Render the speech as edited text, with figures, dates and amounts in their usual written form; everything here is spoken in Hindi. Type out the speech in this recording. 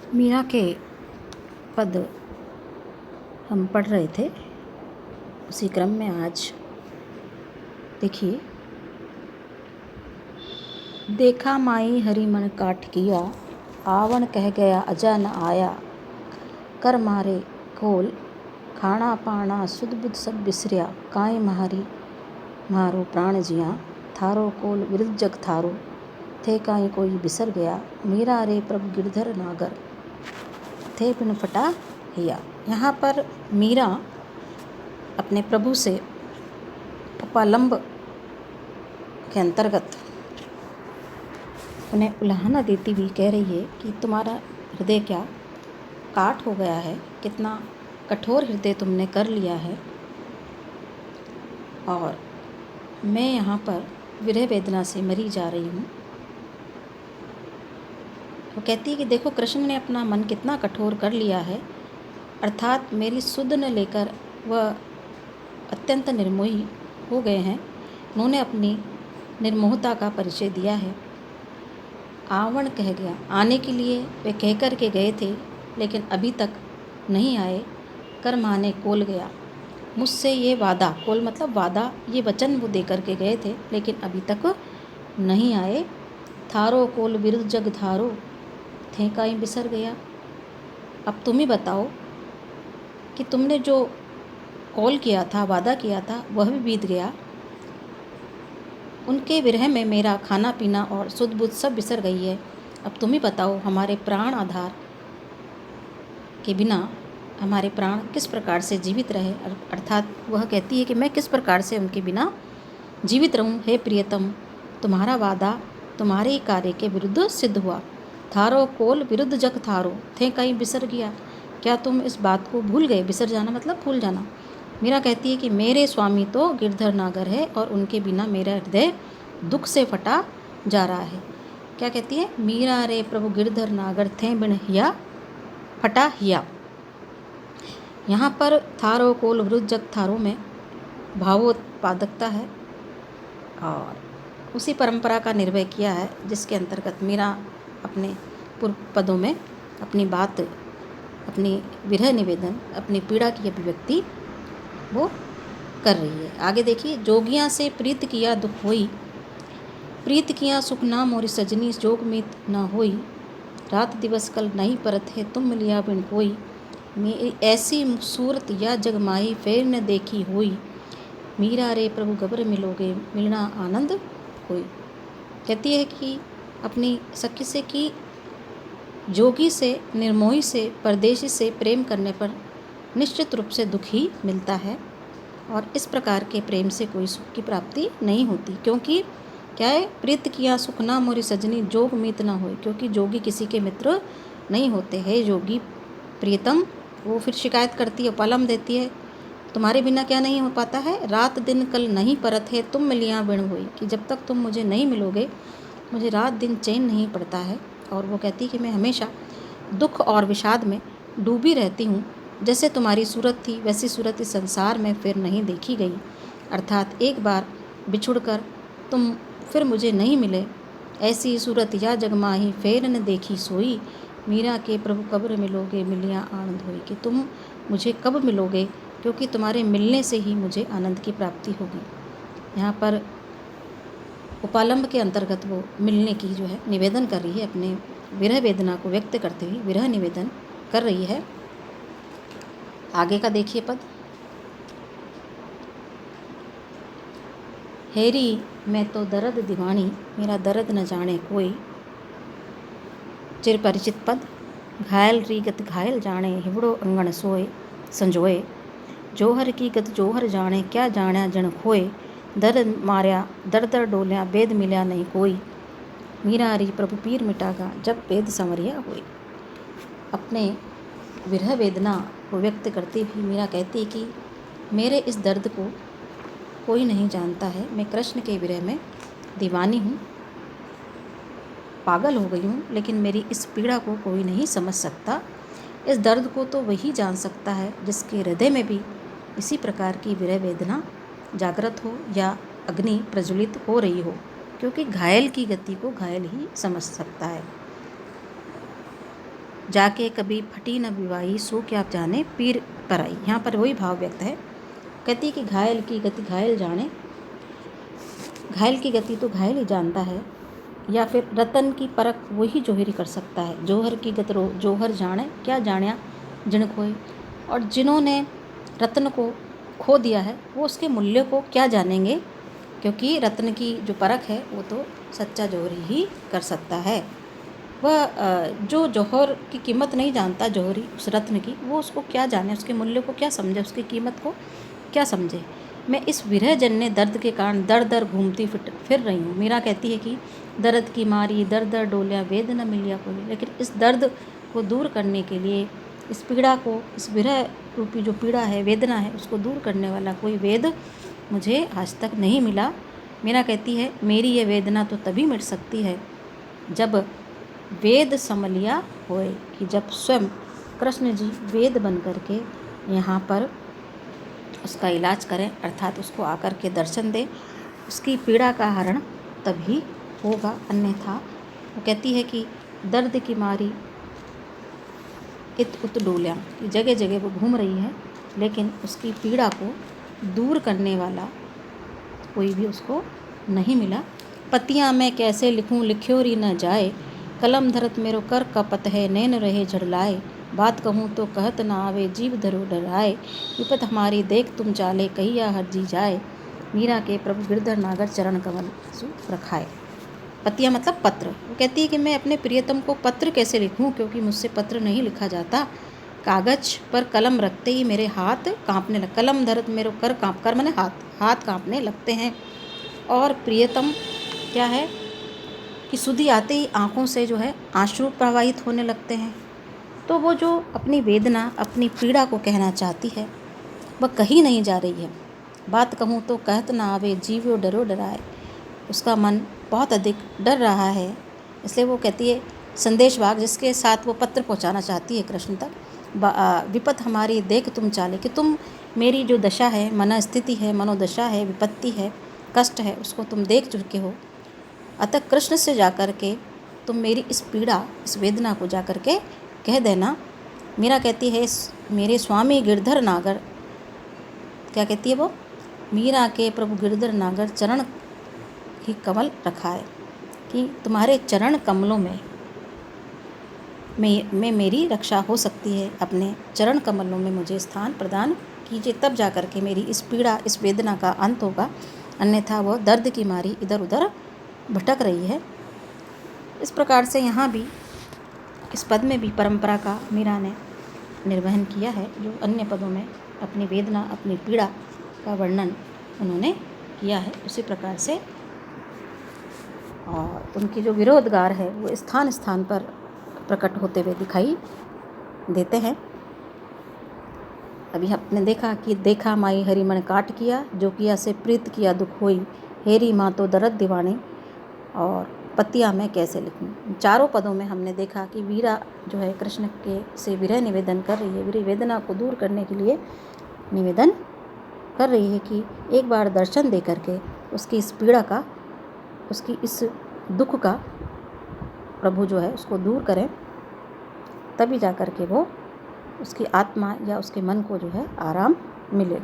मीरा के पद हम पढ़ रहे थे, उसी क्रम में आज देखिए। देखा माई हरि मन काट किया, आवन कह गया अजा न आया। कर मारे कोल खाना पाना सुध बुध सब बिसरिया। काई महारी मारो प्राण जिया, थारो कोल विरुद्ध जग थारो। थे काई कोई बिसर गया, मीरा रे प्रभु गिरधर नागर। थे बिन फटा हिया। यहाँ पर मीरा अपने प्रभु से उपालंब के अंतर्गत उन्हें उलाहना देती हुई कह रही है कि तुम्हारा हृदय क्या काट हो गया है, कितना कठोर हृदय तुमने कर लिया है। और मैं यहाँ पर विरह वेदना से मरी जा रही हूँ। वो कहती है कि देखो, कृष्ण ने अपना मन कितना कठोर कर लिया है, अर्थात मेरी सुध न लेकर वह अत्यंत निर्मोही हो गए हैं। उन्होंने अपनी निर्मोहता का परिचय दिया है। आवन कह गया, आने के लिए वे कह कर के गए थे, लेकिन अभी तक नहीं आए। कर माने कोल गया, मुझसे ये वादा, कोल मतलब वादा, ये वचन वो दे कर के गए थे, लेकिन अभी तक नहीं आए। थारो कोल विरुद्ध जग थारो, थे काई बिसर गया। अब तुम ही बताओ कि तुमने जो कॉल किया था, वादा किया था, वह भी बीत गया। उनके विरह में मेरा खाना पीना और सुध बुध सब बिसर गई है। अब तुम ही बताओ, हमारे प्राण आधार के बिना हमारे प्राण किस प्रकार से जीवित रहे। अर्थात वह कहती है कि मैं किस प्रकार से उनके बिना जीवित रहूं। हे प्रियतम, तुम्हारा वादा तुम्हारे ही कार्य के विरुद्ध सिद्ध हुआ। थारो कोल विरुद्ध जग थारो, थे कहीं बिसर गया। क्या तुम इस बात को भूल गए? बिसर जाना मतलब भूल जाना। मीरा कहती है कि मेरे स्वामी तो गिरधर नागर है और उनके बिना मेरा हृदय दुख से फटा जा रहा है। क्या कहती है? मीरा रे प्रभु गिरधर नागर, थे बिन हिया फटा हिया। यहाँ पर थारो कोल विरुद्ध जग थारो में भावोत्पादकता है और उसी परंपरा का निर्वह किया है जिसके अंतर्गत मीरा अपने पूर्व पदों में अपनी बात, अपनी विरह निवेदन, अपनी पीड़ा की अभिव्यक्ति वो कर रही है। आगे देखिए। जोगियाँ से प्रीत किया दुख होई, प्रीत किया सुख ना मोरी सजनी। जोग मीत ना होई, रात दिवस कल नहीं परत है। तुम मिलिया बिन कोई, मेरी ऐसी सूरत या जग माही फेर न देखी होई। मीरा रे प्रभु गबर मिलोगे, मिलना आनंद कोई। कहती है कि अपनी सखी से कि जोगी से, निर्मोही से, परदेशी से प्रेम करने पर निश्चित रूप से दुख ही मिलता है और इस प्रकार के प्रेम से कोई सुख की प्राप्ति नहीं होती। क्योंकि क्या है? प्रीत किया सुख ना मोरी सजनी, जोग मीत ना होए। क्योंकि जोगी किसी के मित्र नहीं होते हैं। जोगी प्रियतम, वो फिर शिकायत करती है, उपलम देती है, तुम्हारे बिना क्या नहीं हो पाता है। रात दिन कल नहीं परत है, तुम मिलिया बिन होई। कि जब तक तुम मुझे नहीं मिलोगे, मुझे रात दिन चैन नहीं पड़ता है। और वो कहती है कि मैं हमेशा दुख और विषाद में डूबी रहती हूँ। जैसे तुम्हारी सूरत थी, वैसी सूरत इस संसार में फिर नहीं देखी गई। अर्थात एक बार बिछुड़कर तुम फिर मुझे नहीं मिले, ऐसी सूरत या जगमाही फेर न देखी सोई। मीरा के प्रभु कब मिलोगे, मिलिया आनंद होई। कि तुम मुझे कब मिलोगे, क्योंकि तुम्हारे मिलने से ही मुझे आनंद की प्राप्ति होगी। यहाँ पर उपालंब के अंतर्गत वो मिलने की जो है निवेदन कर रही है, अपने विरह वेदना को व्यक्त करते हुए विरह निवेदन कर रही है। आगे का देखिए पद। हेरी मैं तो दर्द दीवानी, मेरा दर्द न जाने कोई। चिर परिचित पद। घायल री गत घायल जाने, हिवड़ो अंगण सोए संजोए। जोहर की गत जोहर जाने, क्या जाण्या जन खोए। दर्द मार्या दर दर डोलिया, वेद मिल्या नहीं कोई। मीरा हरी प्रभु पीर मिटागा, जब वेद संवरिया होई। अपने विरह वेदना को व्यक्त करते हुए मीरा कहती है कि मेरे इस दर्द को कोई नहीं जानता है। मैं कृष्ण के विरह में दीवानी हूँ, पागल हो गई हूँ, लेकिन मेरी इस पीड़ा को कोई नहीं समझ सकता। इस दर्द को तो वही जान सकता है जिसके हृदय में भी इसी प्रकार की विरह वेदना जागृत हो या अग्नि प्रज्वलित हो रही हो। क्योंकि घायल की गति को घायल ही समझ सकता है। जाके कभी फटी न विवाही, सो क्या आप जाने पीर पर आई। यहाँ पर वही भाव व्यक्त है। कहती कि घायल की गति घायल जाने, घायल की गति तो घायल ही जानता है, या फिर रतन की परख वही जोहरी कर सकता है। जोहर की गत जोहर जाने, क्या जानिया जिन खोए। और जिन्होंने रत्न को खो दिया है वो उसके मूल्य को क्या जानेंगे, क्योंकि रत्न की जो परख है वो तो सच्चा जोहरी ही कर सकता है। वह जो जौहर की कीमत नहीं जानता, जौहरी उस रत्न की, वो उसको क्या जाने, उसके मूल्य को क्या समझे, उसकी कीमत को क्या समझे। मैं इस विरह जन्य दर्द के कारण दर दर घूमती फिर रही हूँ। मीरा कहती है कि दर्द की मारी दर दर डोलिया, वेद न मिलिया कोई। लेकिन इस दर्द को दूर करने के लिए, इस पीड़ा को, इस विरह रूपी जो पीड़ा है, वेदना है, उसको दूर करने वाला कोई वेद मुझे आज तक नहीं मिला। मीरा कहती है मेरी ये वेदना तो तभी मिट सकती है जब वेद समलिया होए, कि जब स्वयं कृष्ण जी वेद बन करके यहाँ पर उसका इलाज करें, अर्थात उसको आकर के दर्शन दें, उसकी पीड़ा का हरण तभी होगा, अन्यथा। वो कहती है कि दर्द की मारी इत उत डोलियाँ, कि जगह जगह वो घूम रही है, लेकिन उसकी पीड़ा को दूर करने वाला कोई भी उसको नहीं मिला। पतियाँ मैं कैसे लिखूँ लिख्योरी न जाए, कलम धरत मेरो कर कपत है, नैन रहे झड़लाए। बात कहूँ तो कहत न आवे, जीव धरो डराए। विपत हमारी देख तुम चाले, कहिया हरजी जाए। मीरा के प्रभु गिरधर नागर चरण कमल सु रखाए। पतिया मतलब पत्र। वो कहती है कि मैं अपने प्रियतम को पत्र कैसे लिखूं, क्योंकि मुझसे पत्र नहीं लिखा जाता। कागज पर कलम रखते ही मेरे हाथ कांपने लग, कलम धरत मेरो कर मैंने हाथ कांपने लगते हैं। और प्रियतम क्या है कि सुधी आते ही आँखों से जो है आंसू प्रवाहित होने लगते हैं। तो वो जो अपनी वेदना, अपनी पीड़ा को कहना चाहती है, वह कहीं नहीं जा रही है। बात कहूँ तो कहत ना आवे, जीवो डरो डराए। उसका मन बहुत अधिक डर रहा है, इसलिए वो कहती है संदेश भाग, जिसके साथ वो पत्र पहुंचाना चाहती है कृष्ण तक। विपत हमारी देख तुम चाले, कि तुम मेरी जो दशा है, मन स्थिति है, मनोदशा है, विपत्ति है, कष्ट है, उसको तुम देख चुके हो। अतः कृष्ण से जाकर के तुम मेरी इस पीड़ा, इस वेदना को जाकर के कह देना। मीरा कहती है मेरे स्वामी गिरधर नागर, क्या कहती है वो, मीरा के प्रभु गिरधर नागर चरण ही कमल रखा है, कि तुम्हारे चरण कमलों में मेरी रक्षा हो सकती है। अपने चरण कमलों में मुझे स्थान प्रदान कीजिए, तब जाकर के मेरी इस पीड़ा, इस वेदना का अंत होगा, अन्यथा वह दर्द की मारी इधर उधर भटक रही है। इस प्रकार से यहाँ भी, इस पद में भी परंपरा का मीरा ने निर्वहन किया है, जो अन्य पदों में अपनी वेदना, अपनी पीड़ा का वर्णन उन्होंने किया है, उसी प्रकार से। और उनकी जो विरोधगार है वो स्थान स्थान पर प्रकट होते हुए दिखाई देते हैं। अभी आपने देखा कि देखा माई हरि मन काट किया, जो किया से प्रीत किया दुख होई, हेरी माँ तो दर्द दीवानी, और पतिया मैं कैसे लिखूं। चारों पदों में हमने देखा कि वीरा जो है कृष्ण के से विरह निवेदन कर रही है, विरह वेदना को दूर करने के लिए निवेदन कर रही है कि एक बार दर्शन दे करके उसकी इस पीड़ा का, उसकी इस दुख का प्रभु जो है उसको दूर करें, तभी जा कर के वो, उसकी आत्मा या उसके मन को जो है आराम मिलेगा।